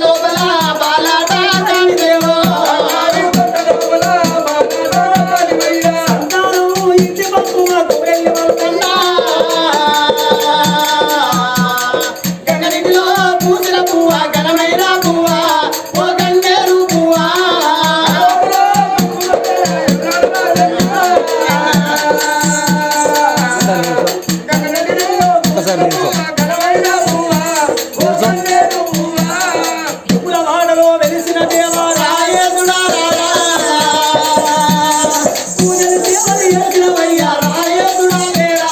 లోపల బాలాట కానిదేవో సంతానం ఇంటి పప్పు కూరెళ్ళి వల్కన్నా గంగనిలో పూసిన పువ్వ ఘనమైన పువ్వ ఓ గంగేరు పువ్వ వాడలో వెలిసిన దేవా రాయేదుడా పూజలు సేవలు చేసినవయ్యా రాయేదుడా లేరా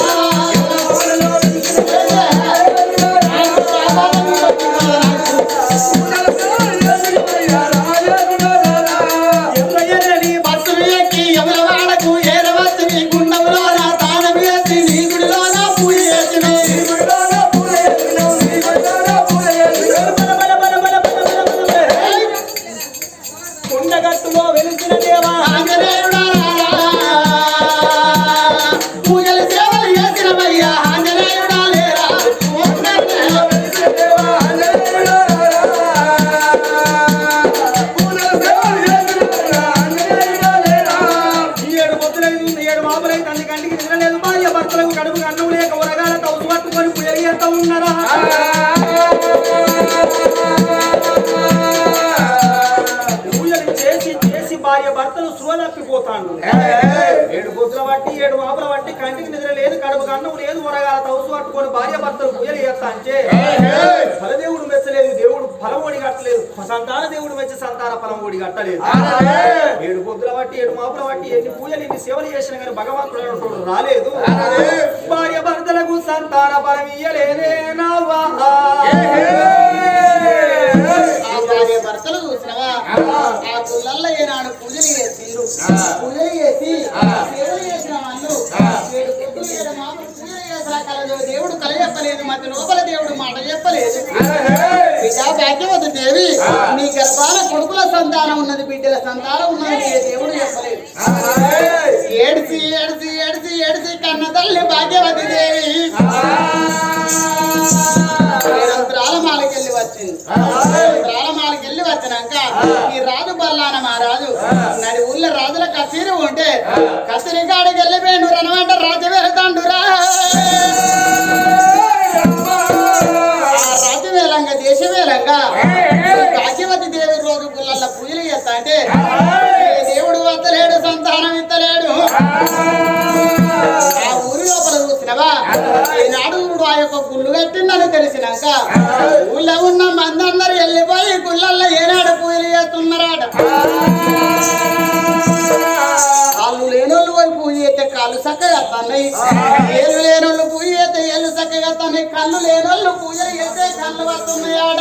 ఎర్రని బస్సులు ఎక్కి ఎవరి వాడకు ఏరవచ్చు నీ గుండంలో నా తాళం వేసి నీ గుడిలో నా పూజ చేసిన కొండగట్టులో వెలిసిన దేవా ఆంజనేయుడా పూజలు సేవలు చేసినవయ్యా ఆంజనేయుడా లేరా ఏడు పొద్దులైంది 7 మాపులైతే అన్ని కంటికి తినలేదు భార్య భర్తలకు కడుపు అన్నం లేక ఉరగాల తౌసు పట్టుకొని పూజలు ఉన్నారా భార్య భర్తలు సువదప్పిపోతాడు 7 పొద్దుల బట్టి 7 మాపుల బట్టి కంటికి నిద్ర లేదు కడుపు అన్నం లేదు ఉరగాల తౌసు పట్టుకొని భార్య భర్తలు పూజలు చేస్తా అంటే ఫలదేవుడు మెచ్చలేదు దేవుడు ఫలం ఓడి కట్టలేదు సంతాన దేవుడు మెచ్చి సంతాన ఫలం ఓడి కట్టలేదు 7 పొద్దుల బట్టి 7 మాపుల బట్టి ఎన్ని పూజలు ఎన్ని సేవలు చేసినా కానీ భగవంతుడు రాలేదు భార్య భర్తలకు సంతాన ఫలం ఇయ్యలేదే నావా భర్తలు చూసినవా ఆ గుళ్ళల్లో ఏనాడు పూజలు చేసిండ్రు పూజలు చేసి సేవలు చేసిన వాళ్ళు 7 పొద్దులు 7 మాపులు పూజలు చేసాకలదో దేవుడు కల చెప్పలేదు మధ్య లోపల దేవుడు మాట చెప్పలేదు బిడ్డ భాగ్యవతి దేవి నీ గర్భాల కొడుకుల సంతానం ఉన్నది బిడ్డల సంతానం ఉన్నది దేవుడు చెప్పలేదు ఏడిసి ఏడిసి ఏడిసి ఏడిసి కన్న తల్లి భాగ్యవతి దేవి రాలమాలకెళ్ళి వచ్చింది రాలమాలకెళ్ళి వచ్చినాక ఈ రాజు బల్లాన మహారాజు నడి ఊళ్ళో రాజుల కచేరి ఉంటే కచేరి కాడికి వెళ్ళిపోయిండు రనమంట రాజు వెళ్తాండురా రాజు వేలంగా దేశవేలంగా భాగ్యవతి దేవి రోజు గుళ్ళల్లో పూజలు చేస్తా అంటే దేవుడు వత్తలేడు సంతానం ఇత్తలేడు ఆ ఊరి లోపల చూసినవా ఈనాడు ఆ యొక్క గుళ్ళు కట్టిందని తెలిసినాక ఊళ్ళో ఉన్న మందందరూ వెళ్ళిపోయి గుళ్ళల్లో ఏనాడు పూజలు చేస్తున్నారాట కాళ్ళు లేనోళ్ళు పోయి పూజ చేస్తే కాళ్ళు చక్కగా తన్నాయి ఏళ్ళు లేనోళ్ళు పూజ చేస్తే ఏళ్ళు చక్కగా తన్నాయి కళ్ళు లేనోళ్ళు పూజలు చేస్తే కళ్ళు వస్తున్నాయాడ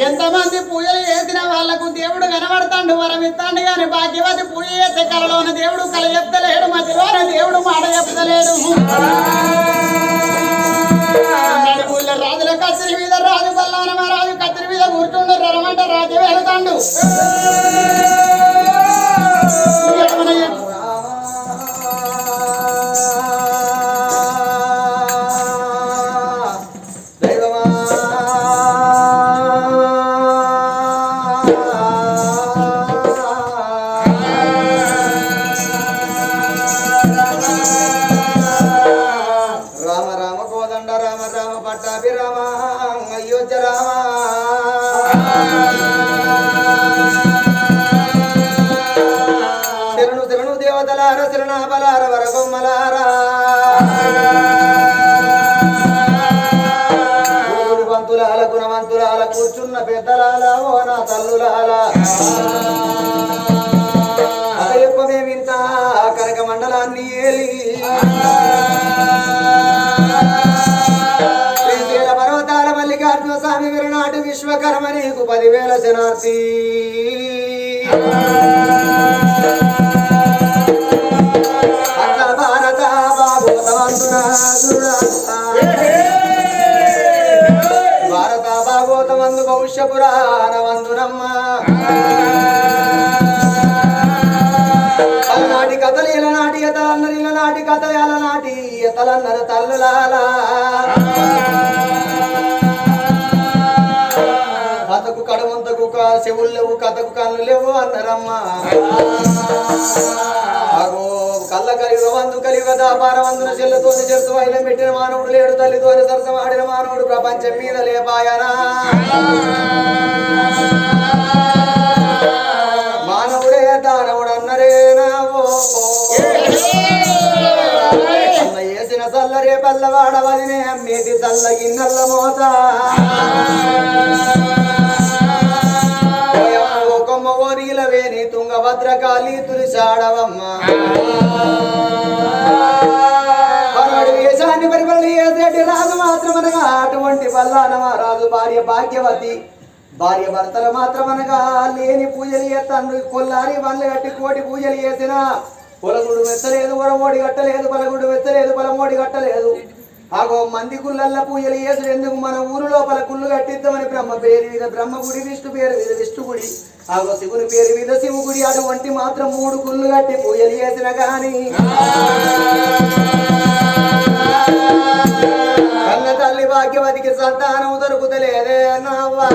ఎంతమంది పూజలు చేసిన వాళ్ళకు దేవుడు కనబడతాడు వరం ఇస్తాడు కానీ భాగ్యవతి పూజ చేస్తే కలలోన దేవుడు కల చెప్తలేడు మధ్యలోన దేవుడు మాట చెప్తలేడు రాజుల కత్తిరి మీద రాజు బల్లాన రాజు కత్తిరి మీద కూర్చుండు రరమంట రాజు వెళ్తాడు గుణవంతురాల కూర్చున్న పెద్దలాల ఓ నా తల్లులాల అయ్యప్పమేమింత కనక మండలాన్ని ఏలి పర్వతాల మల్లికార్జున స్వామి విరనాటి విశ్వకర్మ నీకు 10,000 శనార్థి అట్లా భారత భాగవతమంతున భారత భాగవతమందు భవిష్య పురాణమందునమ్మ అలనాటి కథలు ఇలనాటి ఎతలన్నరు ఇలనాటి కథ ఎలనాటి ఎతలన్నరు తల్లులాల చెవులు లేవు కథకు కళ్ళు లేవు అన్నారమ్మా కళ్ళ కలియుగ వందు కలియుగ దాపార వందున చెల్లతో చెరుతూ అయిన పెట్టిన మానవుడు లేడు తల్లితోని సరసమాడిన మానవుడు ప్రపంచం మీద లేపాయనా మానవుడే దానవుడు అన్నరేనా అన్న వేసిన చల్లరే పల్లవాడవదినే అమ్మేటి చల్ల గిన్నెల మోత ఓరిలవేని తుంగభద్రకాళి తులిసాడవమ్మ వేషాన్ని పరిపాలన చేసేటి రాజు మాత్రమనగా అటువంటి పల్లానమా రాజు భార్య భాగ్యవతి భార్య భర్తలు మాత్రమనగా లేని పూజలు చేస్తాను కొల్లారి వల్లు కట్టి కోటి పూజలు చేసిన పొలగుడు వెచ్చలేదు వరమోడి కట్టలేదు పలగుడు వెచ్చలేదు పొలమోడి కట్టలేదు ఆగో మంది గుళ్ళల్ల పూజలు చేసుడు ఎందుకు మన ఊరు లోపల గుళ్ళు కట్టిద్దామని బ్రహ్మ పేరు మీద బ్రహ్మగుడి విష్ణు పేరు మీద విష్ణుగుడి ఆగో శివుని పేరు మీద శివుగుడి అటువంటి మాత్రం 3 గుళ్ళు కట్టి పూజలు చేసిన గాని కన్న తల్లి భాగ్యవతికి సంతానం దొరుకుతలేదే నవ్వా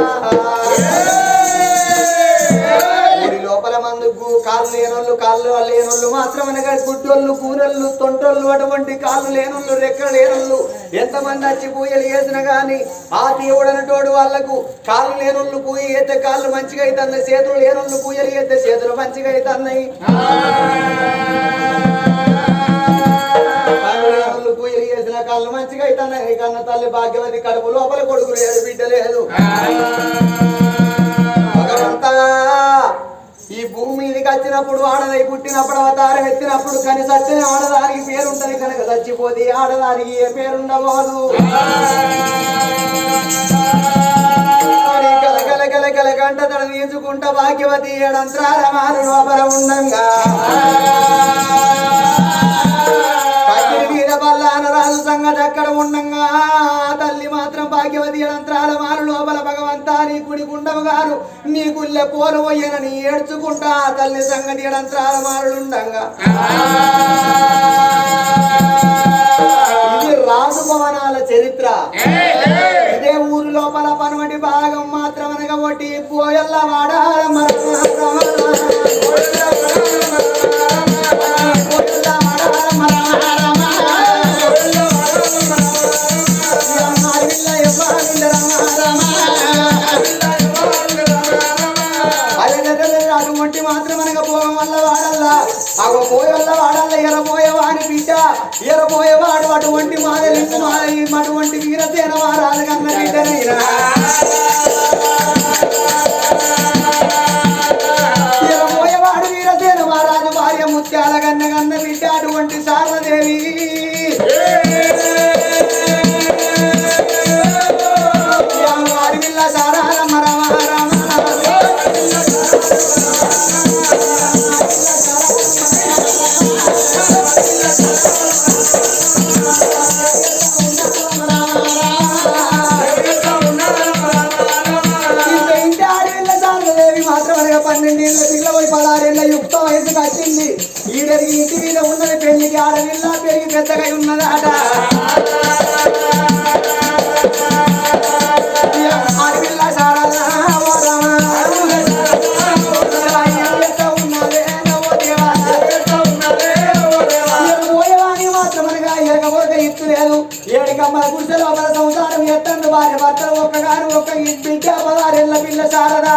ఊరి లోపల మందుకు కాళ్ళు లేనోళ్ళు కాళ్ళు లేనోళ్ళు మాత్రమనగా గుడ్డోళ్ళు కూరళ్ళు తొంటోళ్ళు అటువంటి కాళ్ళు లేనోళ్ళు రెక్కలు లేనోళ్ళు ఎంతమంది వచ్చి పూజలు చేసినా గాని ఆ దేవుడనటోడు వాళ్లకు కాళ్ళు లేనోళ్ళు పూజ చేస్తే కాళ్ళు మంచిగా అవుతున్నాయి చేతులు లేనోళ్ళు పూజలు చేస్తే చేతులు మంచిగా అవుతున్నాయి పూజలు చేసిన కాళ్ళు మంచిగా అవుతున్నాయి కన్న తల్లి భాగ్యవతి కడుపు లోపల కొడుకు లేదు బిడ్డ లేదు భగవంతా ఈ భూమి మీదకి వచ్చినప్పుడు ఆడదై పుట్టినప్పుడు అవతారం ఎత్తినప్పుడు కని సత్యం ఆడదానికి పేరుంటది కనుక చచ్చిపోతే ఆడదానికి ఏ పేరుండబోదు కల గంట తడ తీసుకుంటా భాగ్యవతి ఏడంత్రాల మారు లోపల ఉండంగా రాజు సంగతి అక్కడ ఉండంగా తల్లి మాత్రం భాగ్యవతి ఏడంత్రాల మారు లోపల భగవంతా నీ గుడి గుండము గారు నీ గుళ్ళె పోలు పోయనని ఏడ్చుకుంటా తల్లి సంగతి ఏడంత్రాల మారులుండంగా ఇది రాజు భవనాల చరిత్ర ఇదే ఊరు లోపల పనవటి భాగం మాత్రం అనగా ఒకటి పోయల్ల వాడాల అటువంటి మాత్రం అనగా పోగం వల్ల వాడల్లా అగో పోయల్ల వాడల్ల ఎరపోయేవాని బిడ్డ ఎరపోయేవాడు అటువంటి మాదలింపు అటువంటి వీరసేన వారాలు కన్న బిడ్డ ఎరపోయేవాడు వీరసేన మహారాజు భార్య ముత్యాల కన్న బిడ్డ అటువంటి శారదేవి సారాలమ్మ రామ రామ మాత్రమనగా 12 ఏళ్ళ పిల్ల పోయి 16 ఏళ్ళ యుక్త వయసుకు వచ్చింది ఈడరికి ఇంటి మీద ఉన్నది పెళ్లికి ఆడవిల్ల పెరిగి పెద్దగా ఉన్నదాట ఆడపిల్ల పోయేవాని మాత్రమనగా ఎరగబోక ఇత్తు లేదు ఏడికమ్మ గుడిసె లోపల సంసారం ఎత్తండు భార్య భర్తలు ఒక్కగాను ఒక్క బిడ్డ 16 ఏళ్ళ పిల్ల శారదా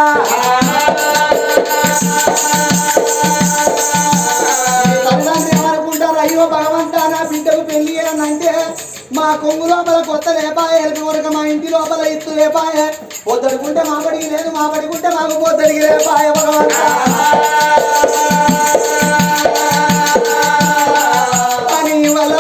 తల్లిదండ్రులు ఏమనుకుంటారు అయ్యో భగవంతా నా బిడ్డకు పెళ్లి అంటే మా కొంగు లోపల కొత్త లేపాయే ఊరక మా ఇంటి లోపల ఇత్తు లేపాయే పొద్దడుకుంటే మా బడికి లేదు మా బడికుంటే మాకు పొద్దడికి లేపాయ భగవంతా అని వల్ల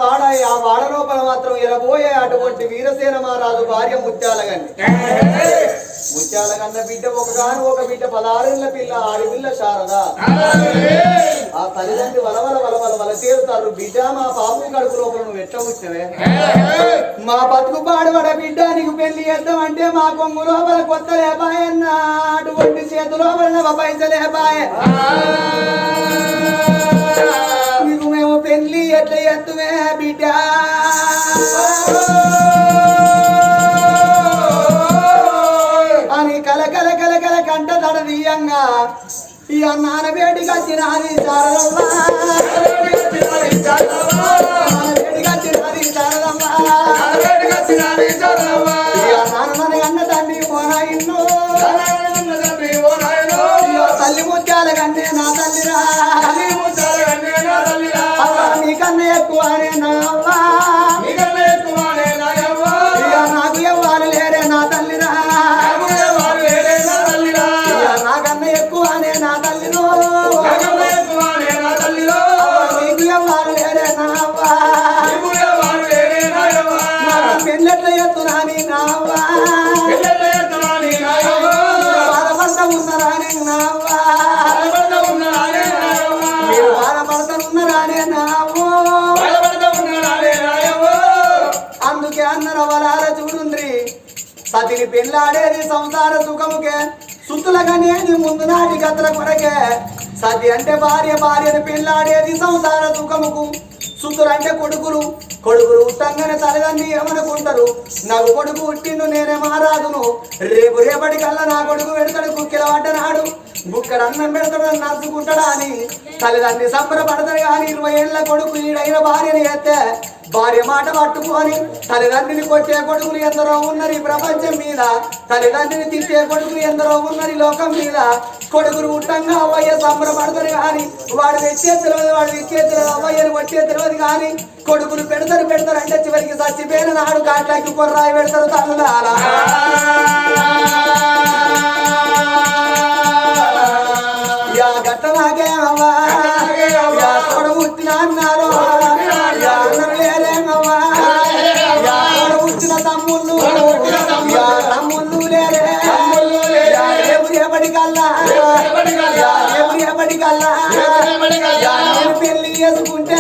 భార్య వాడ లోపల మాత్రం ఎరబోయే అటువంటి వీరసేన మహారాజు భార్య ముత్యాల గని ముత్యాల కన్న బిడ్డ ఒక బిడ్డ 16 ఏళ్ల పిల్ల ఆడపిల్ల శారద ఆ తల్లిదండ్రి వల తేరుతారు. బిడ్డ మా పాపం కడుపు లోపల నువ్వు ఎట్లా వచ్చినవే మా బతుకు పాడబడ బిడ్డ నీకు పెళ్లి చేద్దామంటే మా కొంగు లోపల కొత్త లేపాయన్న అటువంటి చేతు లోపల పైసలేపాయ నీకు మేము పెళ్లి ఎట్లా ఎత్తువే బిడ్డ అని కల కంట తడదీయంగా ఈ నానబేటికి వచ్చినది శారదమ్మ నాన్నని అన్న తండ్రి పోనాయిన్ను తల్లి ముత్యాల కన్నే నా తల్లిరా నీకన్నా ఎక్కువనే నా అవ్వ నాకు ఎవ్వాలి లేరే నా తల్లిరా నాకన్నా ఎక్కువనే నా తల్లిలో నీకు ఎవ్వాలి లేరే నా అవ్వ పెళ్ళెట్ల ఎత్తురాని నా అవ్వ బాధపడతా ఉన్నారాని నా అవ్వ మీరు బాధపడతా ఉన్నారానే నా అవ్వ అందుకే అన్నర వరాల చూడుండ్రి సతిని పెళ్ళాడేది సంసార సుఖముకే సుత్తులగానే ముందు నాటి గతల కొరకే సతి అంటే భార్యను పెళ్ళాడేది సంసార సుఖముకు సుత్తులంటే కొడుకులు ఉట్టంగానే తల్లిదండ్రి ఏమనుకుంటారు నాకు కొడుకు పుట్టిండు నేనే మహారాజును రేపటికల్లా నా కొడుకు పెడతాడు కుక్కెల పడ్డనాడు బుక్కడ అన్నం పెడతాడు నచ్చుకుంటాడా అని తల్లిదండ్రి సంబరపడతారు కానీ 20 ఏళ్ల కొడుకు ఈడైన భార్యని ఎత్తే భార్య మాట పట్టుకొని తల్లిదండ్రిని కొట్టే కొడుకులు ఎందరో ఉన్నారు ఈ ప్రపంచం మీద తల్లిదండ్రిని తిట్టే కొడుకులు ఎందరో ఉన్నారు ఈ లోకం మీద కొడుకులు ఉట్టంగా అవ్వయ్య సంబరపడతారు కానీ వాడు తెచ్చే తెలియదు వాడు ఇచ్చే తెలియదు అవ్వయ్యని కొట్టే తెలియదు కానీ కొడుకులు పెడతారు అంటే చివరికి చచ్చిపోయిన నాడు కాట్లకి కొర్రాయి పెడతారు తల్లులారా గట్టలాగే అవ్వా తోడ పుట్టిన అన్నారు లేరేమవ్వా పుట్టిన తమ్ముళ్ళు లేరే ఎప్పటికల్లా పెళ్లి చేసుకుంటే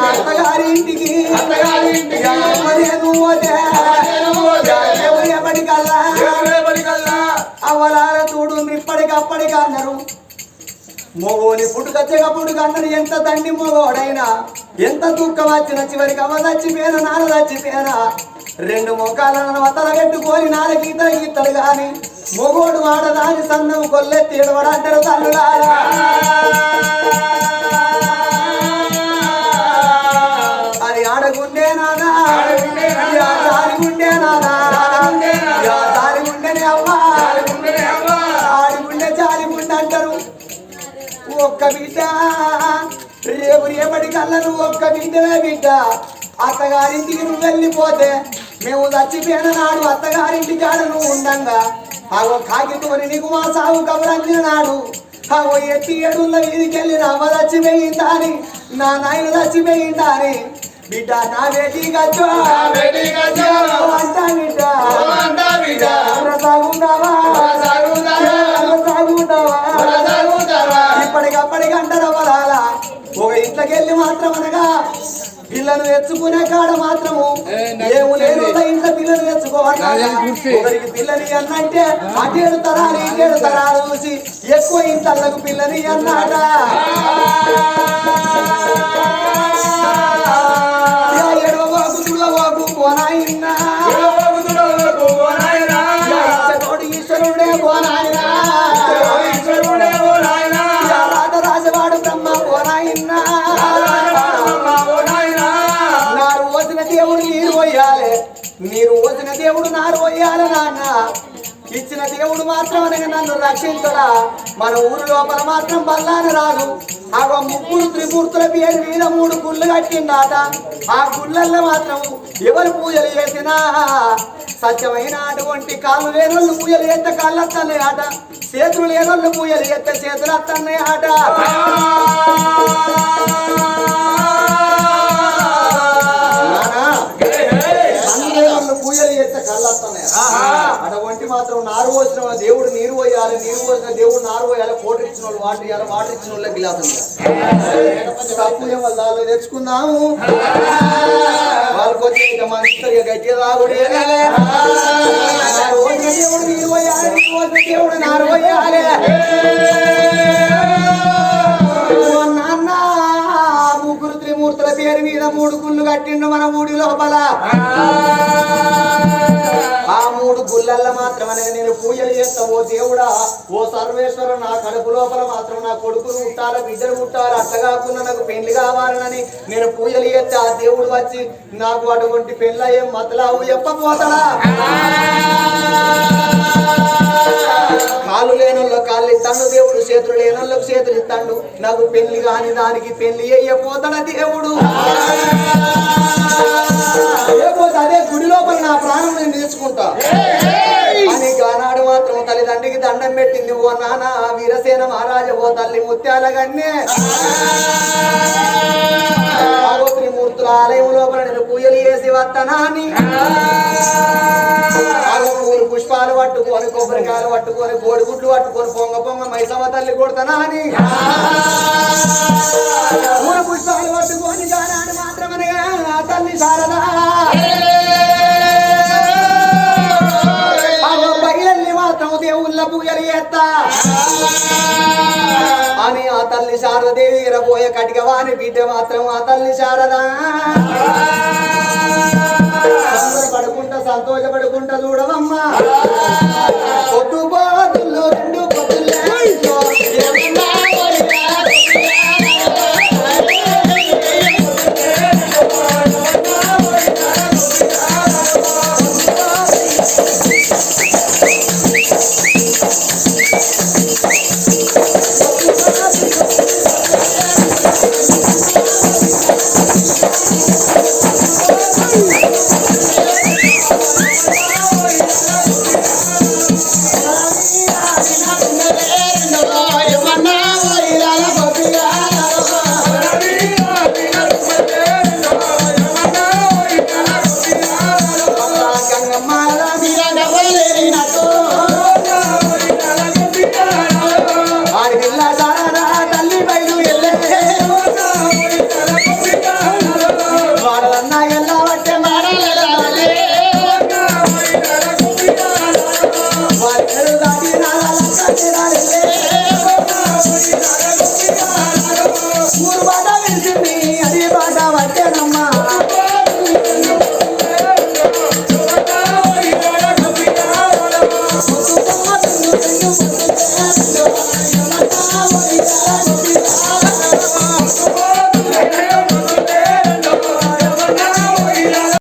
అత్తగారి ఇంటికి ఎప్పటికల్లా అవలాల చూడు ఇప్పటికప్పటికి అన్నారు మొగోని పుట్టుకచ్చగప్పుడు ఎంత తండ్రి మొగోడైనా ఎంత దుఃఖం వచ్చిన చివరికి అవ్వ చచ్చిపోయినా నాన్న చచ్చిపోయినా 2 మోకాలను వతల పెట్టుకొని నాలుగు ఇతడు గాని మొగోడు వాడదాని సన్నం కొల్లెత్తి ఎడవడంటారు తల్లులారా అది ఆడగుండే నానా దారిగుండే నానా దారిగుండేనే అవ్వా ఆడిగుండే జారిగుండే అంటారు ఒక్క బిడ్డ రేపటికల్లా నువ్వు ఒక్క బిడ్డనే బిడ్డ అత్తగారింటికి నువ్వు వెళ్ళిపోతే మేము చచ్చిపోయిన నాడు అత్తగారింటి కాడ నువ్వు ఉండంగా ఆగో కాకితోని నీకు మా సాగు కబురందిన నాడు ఆగో ఎత్తి ఏడుళ్ళ వీధికి వెళ్ళి నా అవ్వ చచ్చిపోయిందా అని నా నాయన చచ్చిపోయిందా అని బిడ్డ నా బేటీ గచ్చో అంటా బిడ్డ సాగుంటావా ఇప్పటికప్పటికి అంటారు అవ్వాలా ఒక ఇంట్లోకి వెళ్ళి మాత్రం అనగా పిల్లలు తెచ్చుకునే కాడ మాత్రము ఏము లేదు ఇంట్లో పిల్లలు తెచ్చుకోవాలి ఒకరికి పిల్లని అన్నంటే అటేడు తరాలు ఇటేడు తరాలు చూసి ఎక్కువ ఇంతలకు పిల్లని అన్నాట ఈశ్వరుడే పోనాయనా రాజరాజవాడు బ్రహ్మ పోనాయన్నా నారు వచ్చిన దేవుడు నీరు పోయాలి నీరు వచ్చిన దేవుడు నారు పోయాలి నాన్న ఇచ్చిన దేవుడు మాత్రం అనగా నన్ను రక్షించడా మన ఊరు లోపల మాత్రం బల్లాని రాదు ఆ 3 త్రిమూర్తుల పేరు మీద 3 గుళ్ళు కట్టిండాట ఆ గుళ్ళల్లో మాత్రం ఎవరు పూజలు చేసినా సత్యమైన అటువంటి కాళ్ళు లేనోళ్ళు పూజలు చేస్తే కాళ్ళు వస్తున్నాయి ఆట చేతులు లేనోళ్ళు పూజలు చేస్తే చేతులు వస్తున్నాయి ఆట పూజలు చేస్తే కాళ్ళు వస్తున్నాయి అటువంటి మా మాత్రం నారు పోసిన దేవుడు నీరు పోయాలి, నీరు పోసిన దేవుడు నారు పోయాలి. కోటర్ ఇచ్చిన వాళ్ళు వాటర్ ఇవ్వాలి, వాటర్ ఇచ్చిన వాళ్ళకి గిలాసం తప్పు ఏమో దానిలో తెచ్చుకుందాము. వాళ్ళకి వచ్చి ఇక మన ఇద్దరు గట్టిగా తాగుడే. దేవుడు నీరు పోయాలి, నీరు పోసిన దేవుడు నారు పోయాలి. నాన్న ముగ్గురు త్రిమూర్తుల పేరు మీద 3 గుళ్ళు కట్టిండు మన ఊడి లోపల. ఆ 3 గుళ్ళల్లో మాత్రమే నేను పూజలు చేస్తా. ఓ దేవుడా, ఓ సర్వేశ్వర, నా కడుపు లోపల మాత్రం నా కొడుకులు పుట్టాలి, బిడ్డలు పుట్టాలి, అట్లా కాకుండా నాకు పెళ్లి కావాలని నేను పూజలు చేస్తే ఆ దేవుడు వచ్చి నాకు అటువంటి పెళ్ళయ్యే మతలావు చెప్పపోతాడా? కాళ్ళు లేనోళ్ళ కాళ్ళు ఇస్తాడు దేవుడు, చేతులు లేనోళ్ళకి చేతులు ఇస్తాడు. నాకు పెళ్లి కాని దానికి పెళ్లి అయ్యపోతాడా దేవుడు? లేకపోతే అదే గుడి లోపల నా ప్రాణం నేను నేర్చుకుంటా అని ఆనాడు మాత్రం తల్లిదండ్రికి దండం పెట్టింది. ఓ నాన్న వీరసేన మహారాజ, ఓ తల్లి ముత్యాల గన్నే, త్రిమూర్తుల ఆలయం లోపల నేను పూజలు చేసి వస్తానా అని పూలు పుష్పాలు పట్టుకొని, కొబ్బరికాయలు పట్టుకొని, కోడిగుడ్లు పట్టుకొని, పొంగ పొంగ మైసమ్మ తల్లి కొడతానా అని పూలు పుష్పాలు పట్టుకొని జానాడు మాత్రమే ఆ తల్లి శారదా బయలల్ని మాత్రం దేవుళ్ళ పూజలు చేస్తా అని ఆ తల్లి శారదేవి ఎరబోయే కటికవాని బిడ్డ మాత్రం ఆ తల్లి శారదా పడుకుంటా సంతోషపడుకుంటా చూడవా